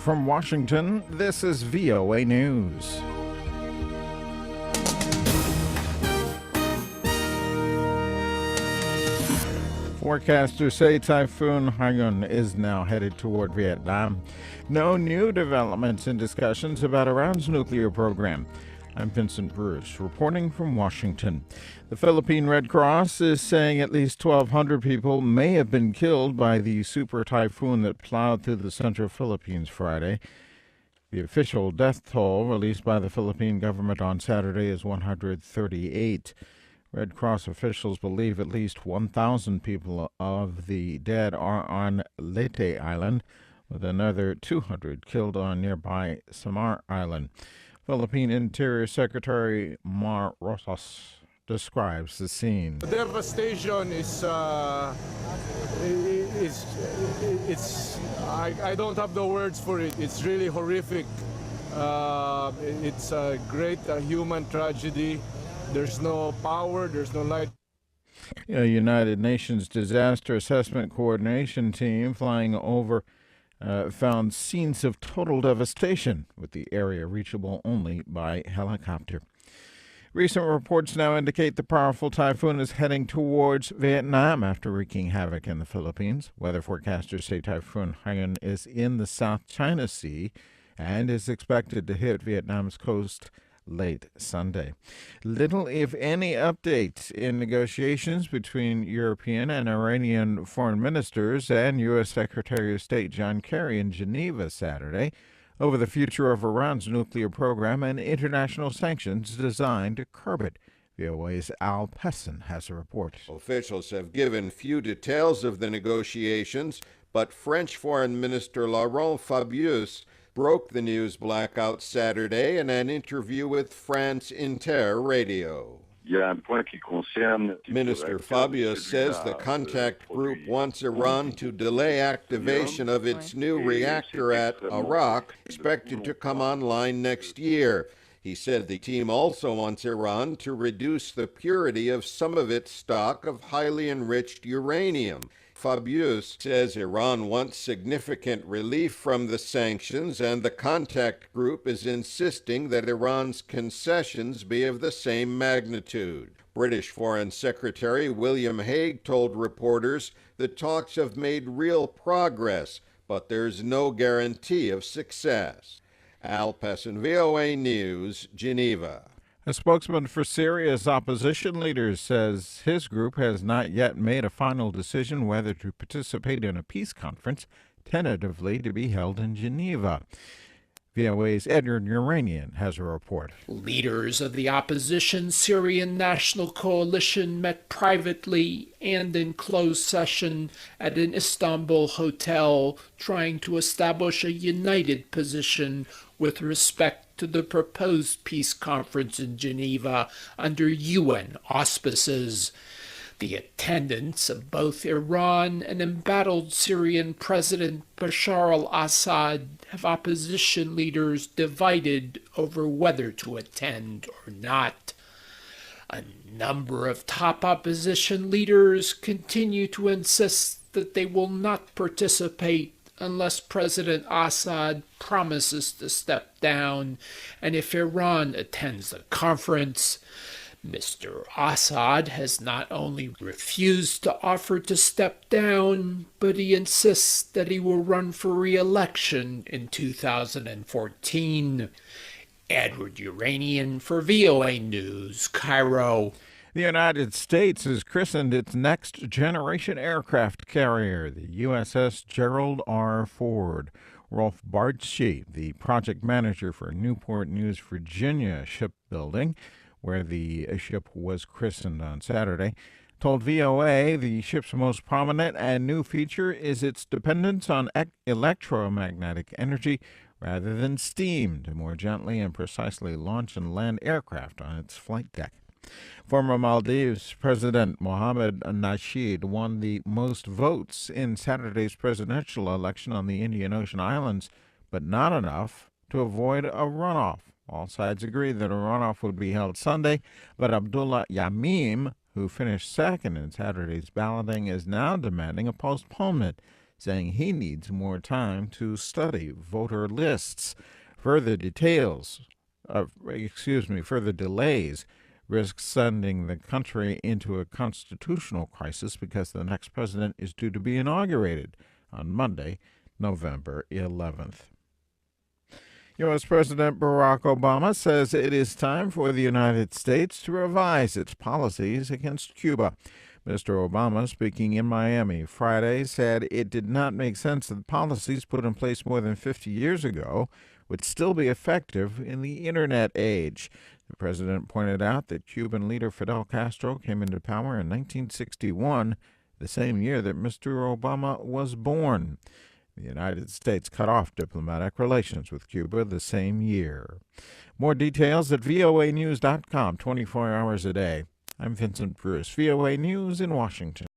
From Washington, this is VOA News. Forecasters say Typhoon Haiyan is now headed toward Vietnam. No new developments in discussions about Iran's nuclear program. I'm Vincent Bruce, reporting from Washington. The Philippine Red Cross is saying at least 1,200 people may have been killed by the super typhoon that plowed through the central Philippines Friday. The official death toll released by the Philippine government on Saturday is 138. Red Cross officials believe at least 1,000 people of the dead are on Leyte Island, with another 200 killed on nearby Samar Island. Philippine Interior Secretary Roxas describes the scene. The devastation is I don't have the words for it. It's really horrific. It's a great human tragedy. There's no power, there's no light. A United Nations Disaster Assessment Coordination team flying over found scenes of total devastation, with the area reachable only by helicopter. Recent reports now indicate the powerful typhoon is heading towards Vietnam after wreaking havoc in the Philippines. Weather forecasters say Typhoon Haiyan is in the South China Sea and is expected to hit Vietnam's coast late Sunday. Little, if any, updates in negotiations between European and Iranian foreign ministers and U.S. Secretary of State John Kerry in Geneva Saturday over the future of Iran's nuclear program and international sanctions designed to curb it. VOA's Al Pessin has a report. Officials have given few details of the negotiations, but French Foreign Minister Laurent Fabius broke the news blackout Saturday in an interview with France Inter Radio. Minister Fabius says the contact group wants Iran to delay activation of its new reactor at Arak, expected to come online next year. He said the team also wants Iran to reduce the purity of some of its stock of highly enriched uranium. Fabius says Iran wants significant relief from the sanctions, and the contact group is insisting that Iran's concessions be of the same magnitude. British Foreign Secretary William Hague told reporters the talks have made real progress, but there's no guarantee of success. Al Pessin, VOA News, Geneva. A spokesman for Syria's opposition leaders says his group has not yet made a final decision whether to participate in a peace conference, tentatively to be held in Geneva. VOA's Edward Uranian has a report. Leaders of the opposition Syrian National Coalition met privately and in closed session at an Istanbul hotel, trying to establish a united position with respect to the proposed peace conference in Geneva under UN auspices. The attendance of both Iran and embattled Syrian President Bashar al-Assad have opposition leaders divided over whether to attend or not. A number of top opposition leaders continue to insist that they will not participate unless President Assad promises to step down, and if Iran attends the conference. Mr. Assad has not only refused to offer to step down, but he insists that he will run for re-election in 2014. Edward Uranian for VOA News, Cairo. The United States has christened its next-generation aircraft carrier, the USS Gerald R. Ford. Rolf Bardschi, the project manager for Newport News, Virginia shipbuilding, where the ship was christened on Saturday, told VOA the ship's most prominent and new feature is its dependence on electromagnetic energy rather than steam to more gently and precisely launch and land aircraft on its flight deck. Former Maldives President Mohamed Nasheed won the most votes in Saturday's presidential election on the Indian Ocean Islands, but not enough to avoid a runoff. All sides agreed that a runoff would be held Sunday, but Abdullah Yameen, who finished second in Saturday's balloting, is now demanding a postponement. saying he needs more time to study voter lists. Further delays risk sending the country into a constitutional crisis because the next president is due to be inaugurated on Monday, November 11th. U.S. President Barack Obama says it is time for the United States to revise its policies against Cuba. Mr. Obama, speaking in Miami Friday, said it did not make sense that policies put in place more than 50 years ago would still be effective in the Internet age. The president pointed out that Cuban leader Fidel Castro came into power in 1961, the same year that Mr. Obama was born. The United States cut off diplomatic relations with Cuba the same year. More details at voanews.com, 24 hours a day. I'm Vincent Bruce, VOA News in Washington.